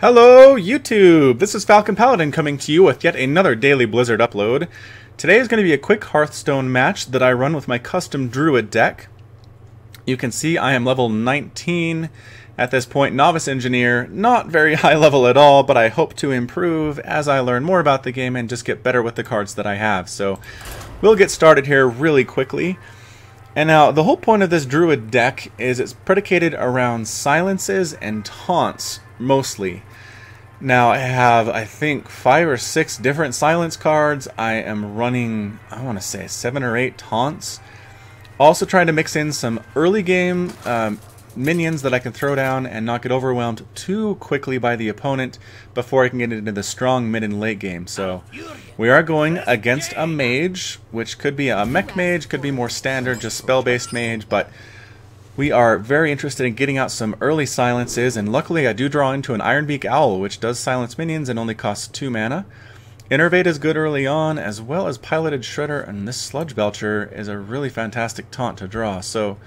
Hello YouTube! This is Falcon Paladin coming to you with yet another Daily Blizzard upload. Today is going to be a quick Hearthstone match that I run with my custom Druid deck. You can see I am level 19 at this point, Novice Engineer, not very high level at all, but I hope to improve as I learn more about the game and just get better with the cards that I have. So we'll get started here really quickly. And now, the whole point of this Druid deck is it's predicated around silences and taunts, mostly. Now, I have, I think, 5 or 6 different silence cards. I am running, I want to say, 7 or 8 taunts. Also trying to mix in some early game minions that I can throw down and not get overwhelmed too quickly by the opponent before I can get into the strong mid and late game. So we are going against a mage, which could be a mech mage, could be more standard, just spell-based mage, but we are very interested in getting out some early silences, and luckily I do draw into an Ironbeak Owl, which does silence minions and only costs 2 mana. Innervate is good early on, as well as Piloted Shredder, and this Sludge Belcher is a really fantastic taunt to draw. So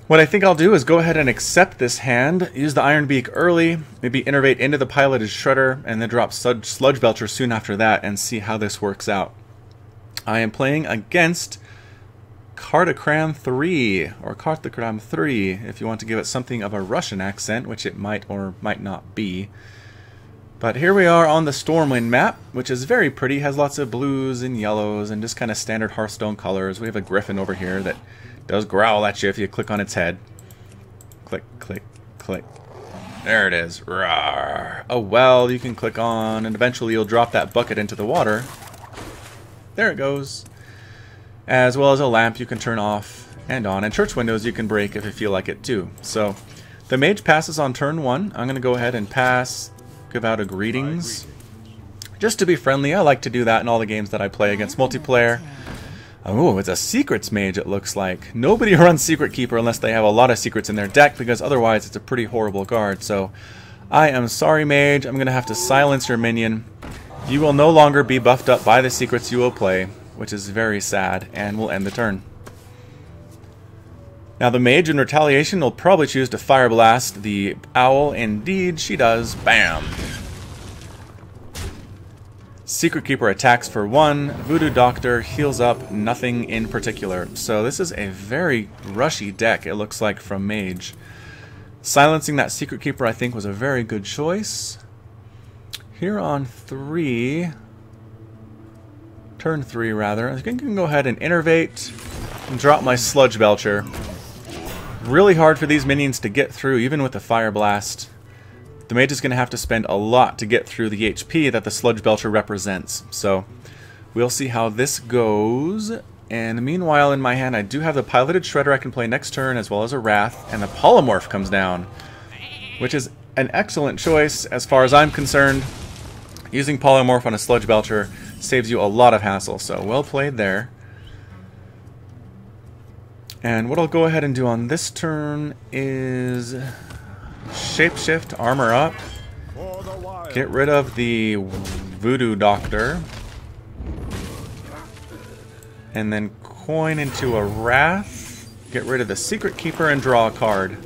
what I think I'll do is go ahead and accept this hand, use the Ironbeak early, maybe Innervate into the Piloted Shredder, and then drop Sludge Belcher soon after that and see how this works out. I am playing against kartikram3, or kartikram3, if you want to give it something of a Russian accent, which it might or might not be. But here we are on the Stormwind map, which is very pretty, has lots of blues and yellows and just kind of standard Hearthstone colors. We have a griffin over here that does growl at you if you click on its head. Click, click, click. There it is. Rawr. A well you can click on, and eventually you'll drop that bucket into the water. There it goes. As well as a lamp you can turn off and on, and church windows you can break if you feel like it too. So the mage passes on turn 1. I'm going to go ahead and pass, give out a greetings. Just to be friendly, I like to do that in all the games that I play against multiplayer. Oh, it's a secrets mage, it looks like. Nobody runs Secret Keeper unless they have a lot of secrets in their deck, because otherwise it's a pretty horrible card. So I am sorry, mage. I'm going to have to silence your minion. You will no longer be buffed up by the secrets you will play, which is very sad, and will end the turn. Now the mage in retaliation will probably choose to Fire Blast the owl. Indeed, she does. Bam! Secret Keeper attacks for 1. Voodoo Doctor heals up nothing in particular. So this is a very rushy deck, it looks like, from mage. Silencing that Secret Keeper, I think, was a very good choice. Here on 3... turn 3 rather, I think I can go ahead and Innervate and drop my Sludge Belcher. Really hard for these minions to get through, even with the Fire Blast. The mage is going to have to spend a lot to get through the HP that the Sludge Belcher represents. So we'll see how this goes. And meanwhile, in my hand, I do have the Piloted Shredder I can play next turn, as well as a Wrath, and the Polymorph comes down, which is an excellent choice as far as I'm concerned. Using Polymorph on a Sludge Belcher saves you a lot of hassle, so well played there. And what I'll go ahead and do on this turn is Shapeshift, Armor Up, get rid of the Voodoo Doctor, and then coin into a Wrath, get rid of the Secret Keeper, and draw a card.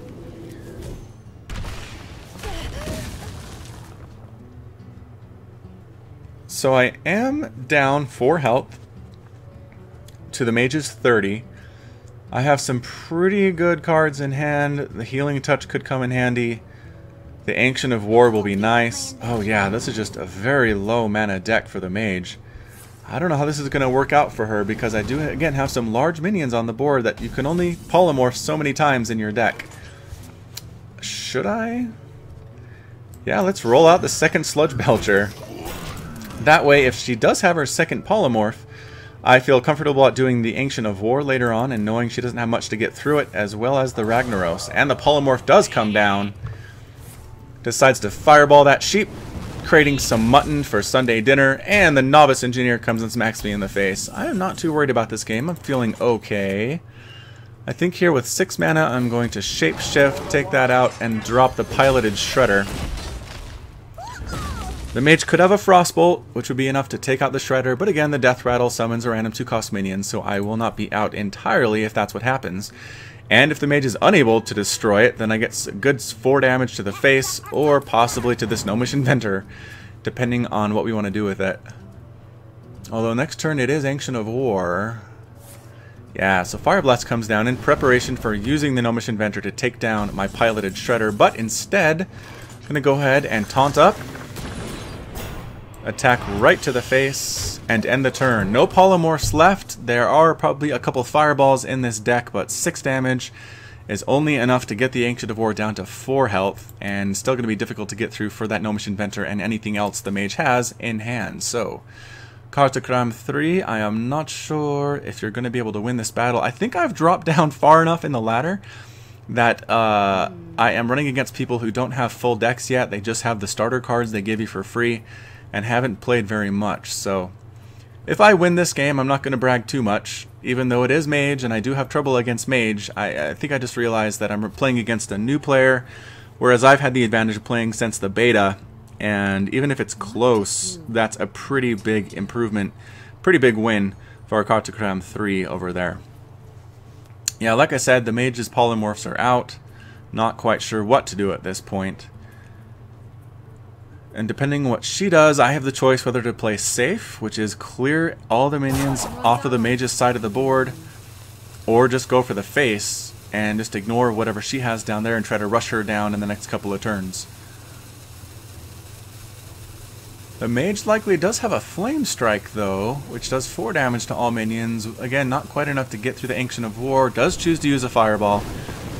So I am down 4 health to the mage's 30. I have some pretty good cards in hand. The Healing Touch could come in handy. The Ancient of War will be nice. Oh yeah, this is just a very low mana deck for the mage. I don't know how this is going to work out for her, because I do again have some large minions on the board that you can only polymorph so many times in your deck. Should I? Yeah, let's roll out the second Sludge Belcher. That way, if she does have her second polymorph, I feel comfortable at doing the Ancient of War later on and knowing she doesn't have much to get through it, as well as the Ragnaros. And the polymorph does come down. Decides to fireball that sheep, creating some mutton for Sunday dinner, and the Novice Engineer comes and smacks me in the face. I am not too worried about this game. I'm feeling okay. I think here with 6 mana, I'm going to Shapeshift, take that out, and drop the Piloted Shredder. The mage could have a Frostbolt, which would be enough to take out the Shredder, but again, the Death Rattle summons a random 2-cost minion, so I will not be out entirely if that's what happens. And if the mage is unable to destroy it, then I get a good 4 damage to the face, or possibly to this Gnomish Inventor, depending on what we want to do with it. Although next turn it is Ancient of War. Yeah, so Fire Blast comes down in preparation for using the Gnomish Inventor to take down my piloted Shredder, but instead, I'm going to go ahead and taunt up, attack right to the face, and end the turn. No Polymorphs left. There are probably a couple Fireballs in this deck, but 6 damage is only enough to get the Ancient of War down to 4 health, and still going to be difficult to get through for that Gnomish Inventor and anything else the mage has in hand. So, kartikram3, I am not sure if you're going to be able to win this battle. I think I've dropped down far enough in the ladder that I am running against people who don't have full decks yet. They just have the starter cards they give you for free and haven't played very much. So if I win this game, I'm not going to brag too much. Even though it is Mage and I do have trouble against Mage, I think I just realized that I'm playing against a new player, whereas I've had the advantage of playing since the beta. And even if it's close, that's a pretty big improvement, pretty big win for our kartikram3 over there. Yeah, like I said, the mage's polymorphs are out. Not quite sure what to do at this point. And depending on what she does, I have the choice whether to play safe, which is clear all the minions off of the mage's side of the board, or just go for the face and just ignore whatever she has down there and try to rush her down in the next couple of turns. The mage likely does have a flame strike though, which does 4 damage to all minions. Again, not quite enough to get through the Ancient of War. Does choose to use a fireball.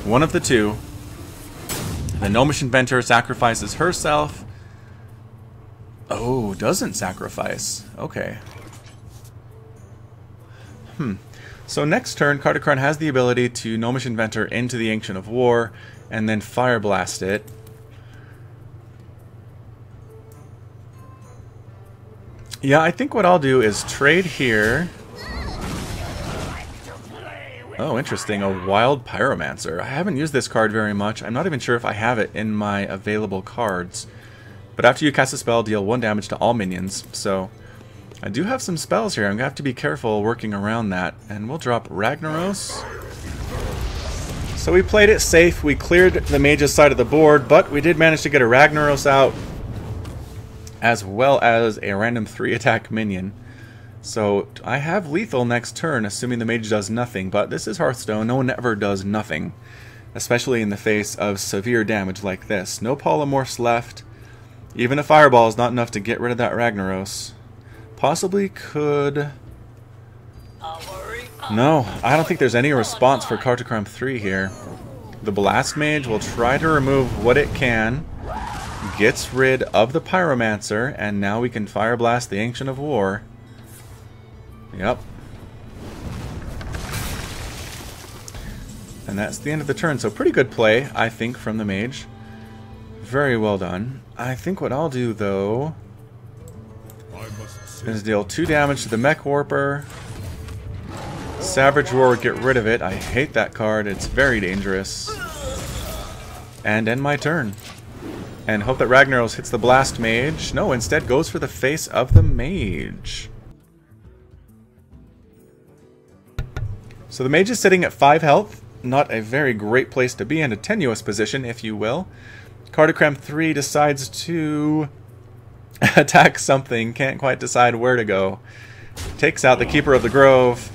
One of the two. The Gnomish Inventor sacrifices herself. Oh, doesn't sacrifice. Okay. So next turn, kartikram has the ability to Gnomish Inventor into the Ancient of War and then Fire Blast it. Yeah, I think what I'll do is trade here. Oh, interesting. A Wild Pyromancer. I haven't used this card very much. I'm not even sure if I have it in my available cards. But after you cast a spell, deal 1 damage to all minions. So, I do have some spells here. I'm going to have to be careful working around that. And we'll drop Ragnaros. So we played it safe. We cleared the mage's side of the board, but we did manage to get a Ragnaros out, as well as a random 3-attack minion. So I have lethal next turn, assuming the mage does nothing, but this is Hearthstone. No one ever does nothing, especially in the face of severe damage like this. No polymorphs left. Even a fireball is not enough to get rid of that Ragnaros. Possibly could... No, I don't think there's any response for kartikram3 here. The Blast Mage will try to remove what it can. Gets rid of the Pyromancer, and now we can Fire Blast the Ancient of War. Yep. And that's the end of the turn, so pretty good play, I think, from the mage. Very well done. I think what I'll do, though, is deal 2 damage to the Mech Warper. Savage Roar, get rid of it. I hate that card, it's very dangerous. And end my turn. And hope that Ragnaros hits the Blast Mage. No, instead goes for the face of the Mage. So the Mage is sitting at 5 health. Not a very great place to be in, a tenuous position, if you will. kartikram3 decides to attack something. Can't quite decide where to go. Takes out the Keeper of the Grove.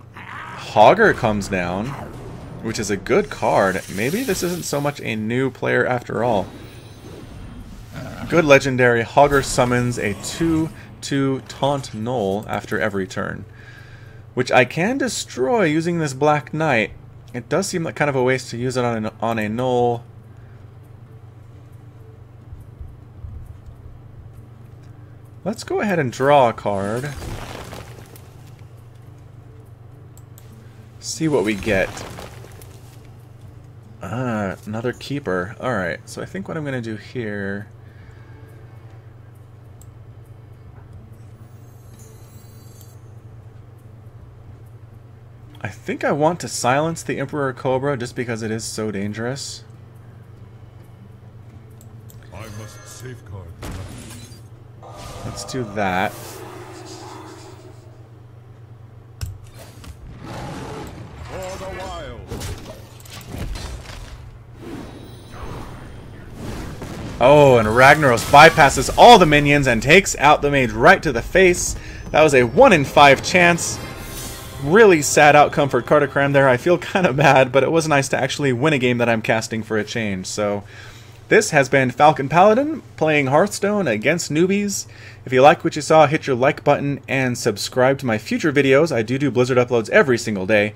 Hogger comes down, which is a good card. Maybe this isn't so much a new player after all. Good legendary. Hogger summons a 2/2 Taunt Null after every turn, which I can destroy using this Black Knight. It does seem like kind of a waste to use it on a Null. Let's go ahead and draw a card. See what we get. Another Keeper. Alright, so I think what I'm going to do here... I think I want to silence the Emperor Cobra just because it is so dangerous. I must safeguard. Let's do that. Oh, and Ragnaros bypasses all the minions and takes out the mage right to the face. That was a 1 in 5 chance. Really sad outcome for kartikram there. I feel kind of bad, but it was nice to actually win a game that I'm casting for a change. So this has been Falcon Paladin playing Hearthstone against newbies. If you like what you saw, hit your like button and subscribe to my future videos. I do Blizzard uploads every single day.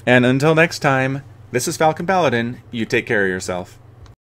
And until next time, this is Falcon Paladin. You take care of yourself.